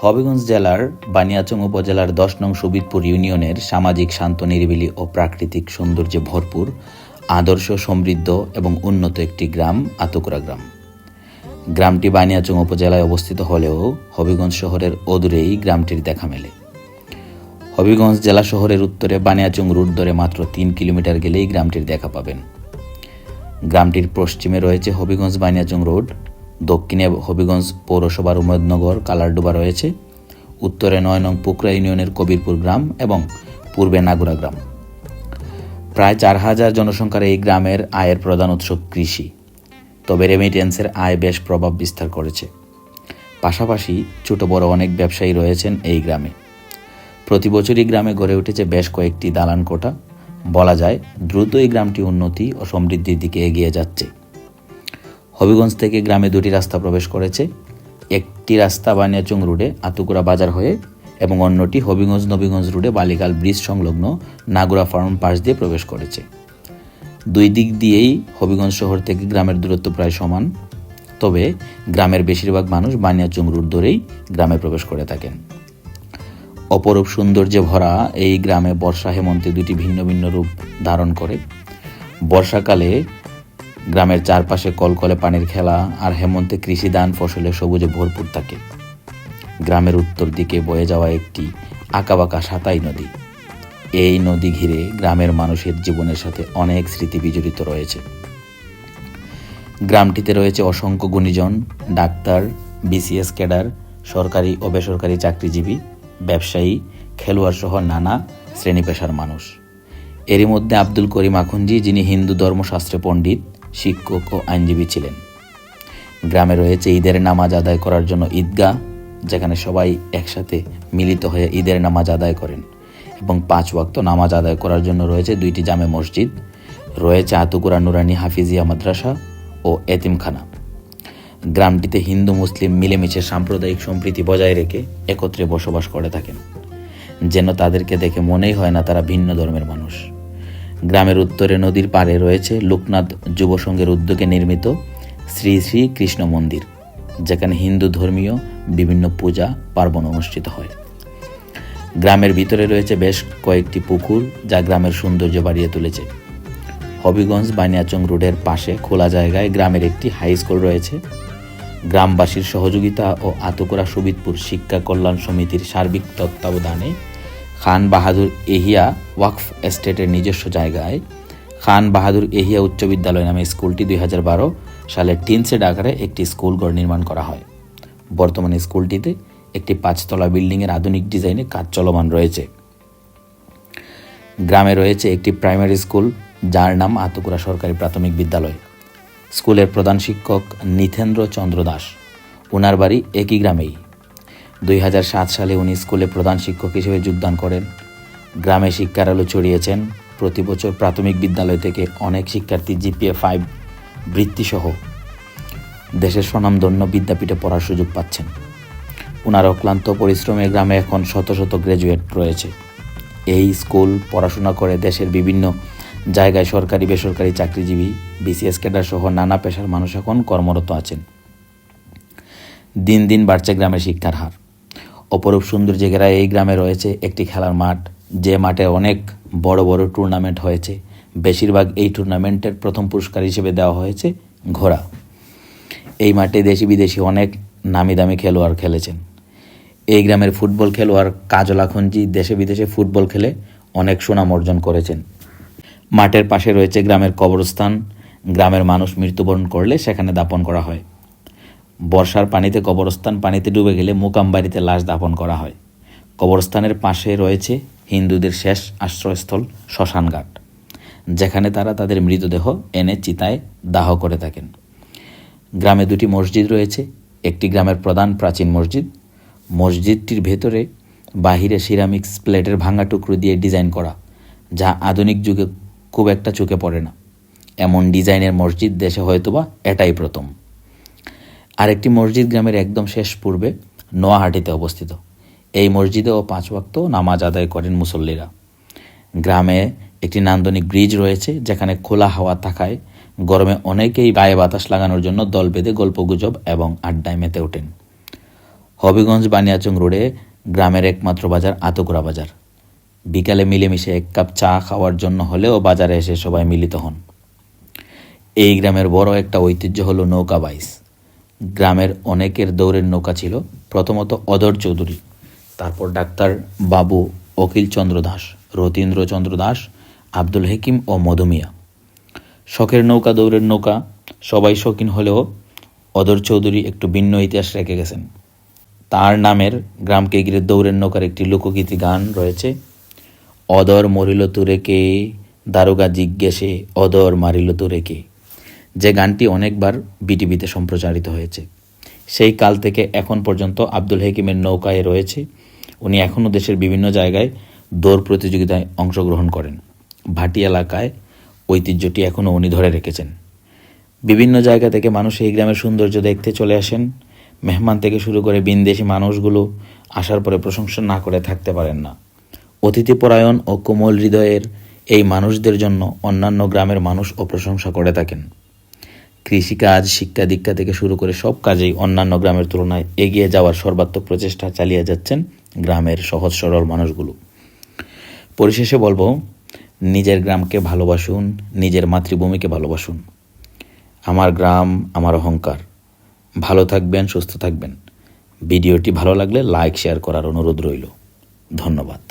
হবিগঞ্জ জেলার বানিয়াচং উপজেলার ১০ নং সুবিদপুর ইউনিয়নের সামাজিক শান্ত নিরিবিলি ও প্রাকৃতিক সৌন্দর্যে ভরপুর আদর্শ সমৃদ্ধ এবং উন্নত একটি গ্রাম আতুকুরা গ্রাম। গ্রামটি বানিয়াচং উপজেলায় অবস্থিত হলেও হবিগঞ্জ শহরের অদূরেই গ্রামটির দেখা মেলে। হবিগঞ্জ জেলা শহরের উত্তরে বানিয়াচং রুট ধরে মাত্র ৩ কিলোমিটার গেলেই গ্রামটির দেখা পাবেন। গ্রামটির পশ্চিমে রয়েছে হবিগঞ্জ বানিয়াচং রোড, দক্ষিণে হবিগঞ্জ পৌরসভার উমেদনগর কালারডুবা রয়েছে, উত্তরে ৯ নং পুকরা ইউনিয়নের কবিরপুর গ্রাম এবং পূর্বে নাগুরা গ্রাম। প্রায় ৪,০০০ জনসংখ্যার এই গ্রামের আয়ের প্রধান উৎস কৃষি, তবে রেমিটেন্সের আয় বেশ প্রভাব বিস্তার করেছে। পাশাপাশি ছোট বড় অনেক ব্যবসায়ী রয়েছেন এই গ্রামে। প্রতি বছরই গ্রামে গড়ে উঠেছে বেশ কয়েকটি দালান কোঠা। বলা যায় দ্রুত এই গ্রামটি উন্নতি ও সমৃদ্ধির দিকে এগিয়ে যাচ্ছে। হবিগঞ্জ থেকে গ্রামে ২টি রাস্তা প্রবেশ করেছে। একটি রাস্তা বানিয়াচং রোডে আতুকুরা বাজার হয়ে এবং অন্যটি হবিগঞ্জ নবীগঞ্জ রোডে বালিকাল ব্রিজ সংলগ্ন নাগুরা ফার্ম পাশ দিয়ে প্রবেশ করেছে। দুই দিক দিয়েই হবিগঞ্জ শহর থেকে গ্রামের দূরত্ব প্রায় সমান, তবে গ্রামের বেশিরভাগ মানুষ বানিয়াচং রোড ধরেই গ্রামে প্রবেশ করে থাকেন। অপরূপ সৌন্দর্যে ভরা এই গ্রামে বর্ষা হেমন্তে দুটি ভিন্ন ভিন্ন রূপ ধারণ করে। বর্ষাকালে গ্রামের চারপাশে কলকলে পানির খেলা, আর হেমন্তে কৃষি ধান ফসলে সবুজে ভরপুর থাকে। গ্রামের উত্তর দিকে বয়ে যাওয়া একটি আঁকাবাঁকা সাতাই নদী। এই নদী ঘিরে গ্রামের মানুষের জীবনের সাথে অনেক স্মৃতি বিজড়িত রয়েছে। গ্রামটিতে রয়েছে অসংখ্য গুণীজন, ডাক্তার, বিসিএস ক্যাডার, সরকারি ও বেসরকারি চাকরিজীবী, ব্যবসায়ী, খেলোয়াড় সহ নানা শ্রেণী পেশার মানুষ। এরই মধ্যে আব্দুল করিম আখুনজি, যিনি হিন্দু ধর্মশাস্ত্রে পণ্ডিত, শিক্ষক ও আইনজীবী ছিলেন। গ্রামে রয়েছে ঈদের নামাজ আদায় করার জন্য ঈদগাহ, যেখানে সবাই একসাথে মিলিত হয়ে ঈদের নামাজ আদায় করেন, এবং ৫ ওয়াক্ত নামাজ আদায় করার জন্য রয়েছে ২টি জামে মসজিদ, রয়েছে আতুকুরা নুরানি হাফিজিয়া মাদ্রাসা ও এতিমখানা। গ্রামটিতে হিন্দু মুসলিম মিলেমিশে সাম্প্রদায়িক সম্প্রীতি বজায় রেখে একত্রে বসবাস করে থাকেন, যেন তাদেরকে দেখে মনেই হয় না তারা ভিন্ন ধর্মের মানুষ। গ্রামের উত্তরে নদীর পাড়ে রয়েছে লোকনাথ যুব সংঘের উদ্যোগে নির্মিত শ্রী শ্রী কৃষ্ণ মন্দির, যেখানে হিন্দু ধর্মীয় বিভিন্ন পূজা পার্বণ অনুষ্ঠিত হয়। গ্রামের ভিতরে রয়েছে বেশ কয়েকটি পুকুর, যা গ্রামের সৌন্দর্য বাড়িয়ে তুলেছে। হবিগঞ্জ বানিয়াচং রোডের পাশে খোলা জায়গায় গ্রামের একটি হাই স্কুল রয়েছে। গ্রামবাসীর সহযোগিতা ও আতুকুরা সুবিদপুর শিক্ষা কল্যাণ সমিতির সার্বিক তত্ত্বাবধানে খান বাহাদুর এহিয়া ওয়াকফ এস্টেটের নিজস্ব জায়গায় খান বাহাদুর এহিয়া উচ্চ বিদ্যালয় নামে স্কুলটি ২০১২ সালে টিনশেড আকারে একটি স্কুল ঘর নির্মাণ করা হয়। বর্তমানে স্কুলটিতে একটি ৫তলা বিল্ডিংয়ের আধুনিক ডিজাইনে কাজ চলমান রয়েছে। গ্রামে রয়েছে একটি প্রাইমারি স্কুল, যার নাম আতুকুরা সরকারি প্রাথমিক বিদ্যালয়। স্কুলের প্রধান শিক্ষক নিথেন্দ্র চন্দ্র দাস, ওনার বাড়ি একই গ্রামেই। ২০০৭ সালে উনি স্কুলে প্রধান শিক্ষক হিসেবে যোগদান করেন। গ্রামে শিক্ষার আলো ছড়িয়েছেন। প্রতি বছর প্রাথমিক বিদ্যালয় থেকে অনেক শিক্ষার্থী জিপিএ 5 বৃত্তিসহ দেশের স্বনামধন্য বিদ্যাপীঠে পড়ার সুযোগ পাচ্ছেন। ওনার অক্লান্ত পরিশ্রমে গ্রামে এখন শত শত গ্র্যাজুয়েট রয়েছে। এই স্কুল পড়াশোনা করে দেশের বিভিন্ন জায়গায় সরকারি বেসরকারি চাকরিজীবী, বিসিএস ক্যাডার সহ নানা পেশার মানুষ এখন কর্মরত আছেন। দিন দিন বাড়ছে গ্রামের শিক্ষার হার। অপরূপ সৌন্দর্যে ঘেরা এই গ্রামে রয়েছে একটি খেলার মাঠ, যে মাঠে অনেক বড় বড় টুর্নামেন্ট হয়েছে। বেশিরভাগ এই টুর্নামেন্টের প্রথম পুরস্কার হিসেবে দেওয়া হয়েছে ঘোড়া। এই মাঠে দেশি বিদেশি অনেক নামি দামি খেলোয়াড় খেলেছেন। এই গ্রামের ফুটবল খেলোয়াড় কাজল আখুনজি দেশে বিদেশে ফুটবল খেলে অনেক সুনাম অর্জন করেছেন। মাঠের পাশে রয়েছে গ্রামের কবরস্থান। গ্রামের মানুষ মৃত্যুবরণ করলে সেখানে দাপন করা হয়। বর্ষার পানিতে কবরস্থান পানিতে ডুবে গেলে মুকাম বাড়িতে লাশ দাপন করা হয়। কবরস্থানের পাশে রয়েছে হিন্দুদের শেষ আশ্রয়স্থল শ্মশানঘাট, যেখানে তারা তাদের মৃতদেহ এনে চিতায় দাহ করে থাকেন। গ্রামে 2টি মসজিদ রয়েছে। একটি গ্রামের প্রধান প্রাচীন মসজিদ। মসজিদটির ভেতরে বাহিরে সিরামিক্স প্লেটের ভাঙা টুকরো দিয়ে ডিজাইন করা, যা আধুনিক যুগে খুব একটা চোখে পড়ে না। এমন ডিজাইনের মসজিদ দেশে হয়তোবা এটাই প্রথম। আরেকটি মসজিদ গ্রামের একদম শেষ পূর্বে নোয়াহাটিতে অবস্থিত। এই মসজিদেও 5 ওয়াক্ত নামাজ আদায় করেন মুসল্লিরা। গ্রামে একটি নান্দনিক ব্রিজ রয়েছে, যেখানে খোলা হাওয়া থাকায় গরমে অনেকেই গায়ে বাতাস লাগানোর জন্য দল বেঁধে গল্পগুজব এবং আড্ডায় মেতে ওঠেন। হবিগঞ্জ বানিয়াচং রোডে গ্রামের একমাত্র বাজার আতকুরা বাজার। বিকালে মিলেমিশে এক কাপ চা খাওয়ার জন্য হলেও বাজারে এসে সবাই মিলিত হন। এই গ্রামের বড় একটা ঐতিহ্য হলো নৌকা বাইচ। গ্রামের অনেকের দৌড়ের নৌকা ছিল, প্রথমত অদর চৌধুরী, তারপর ডাক্তার বাবু, অখিল চন্দ্র দাস, রতীন্দ্র চন্দ্র দাস, আব্দুল হাকিম ও মধুমিয়া। শখের নৌকা, দৌড়ের নৌকা, সবাই শৌখিন হলেও অদর চৌধুরী একটু ভিন্ন ইতিহাস রেখে গেছেন। তার নামের গ্রামকে ঘিরে দৌড়ের নৌকার একটি লোকগীতি গান রয়েছে। অদর মরিল তুরে কে, দারোগা জিজ্ঞেসে অদর মারিল তুরে কে, যে গানটি অনেকবার বিটিভিতে সম্প্রচারিত হয়েছে। সেই কাল থেকে এখন পর্যন্ত আব্দুল হাকিমের নৌকায় রয়েছে। উনি এখনও দেশের বিভিন্ন জায়গায় দৌড় প্রতিযোগিতায় অংশগ্রহণ করেন। ভাটি এলাকায় ঐতিহ্যটি এখনও উনি ধরে রেখেছেন। বিভিন্ন জায়গা থেকে মানুষ এই গ্রামের সৌন্দর্য দেখতে চলে আসেন। মেহমান থেকে শুরু করে বিনদেশি মানুষগুলো আসার পরে প্রশংসা না করে থাকতে পারেন না। অতিথিপরায়ণ ও কোমল হৃদয়ের এই মানুষদের জন্য অন্যান্য গ্রামের মানুষও প্রশংসা করে থাকেন। কৃষিকাজ, শিক্ষা দীক্ষা থেকে শুরু করে সব কাজেই অন্যান্য গ্রামের তুলনায় এগিয়ে যাওয়ার সর্বাত্মক প্রচেষ্টা চালিয়ে যাচ্ছেন গ্রামের সহজ সরল মানুষগুলো। পরিশেষে বলবো, নিজের গ্রামকে ভালোবাসুন, নিজের মাতৃভূমিকে ভালোবাসুন। আমার গ্রাম আমার অহংকার। ভালো থাকবেন, সুস্থ থাকবেন। ভিডিওটি ভালো লাগলে লাইক শেয়ার করার অনুরোধ রইল। ধন্যবাদ।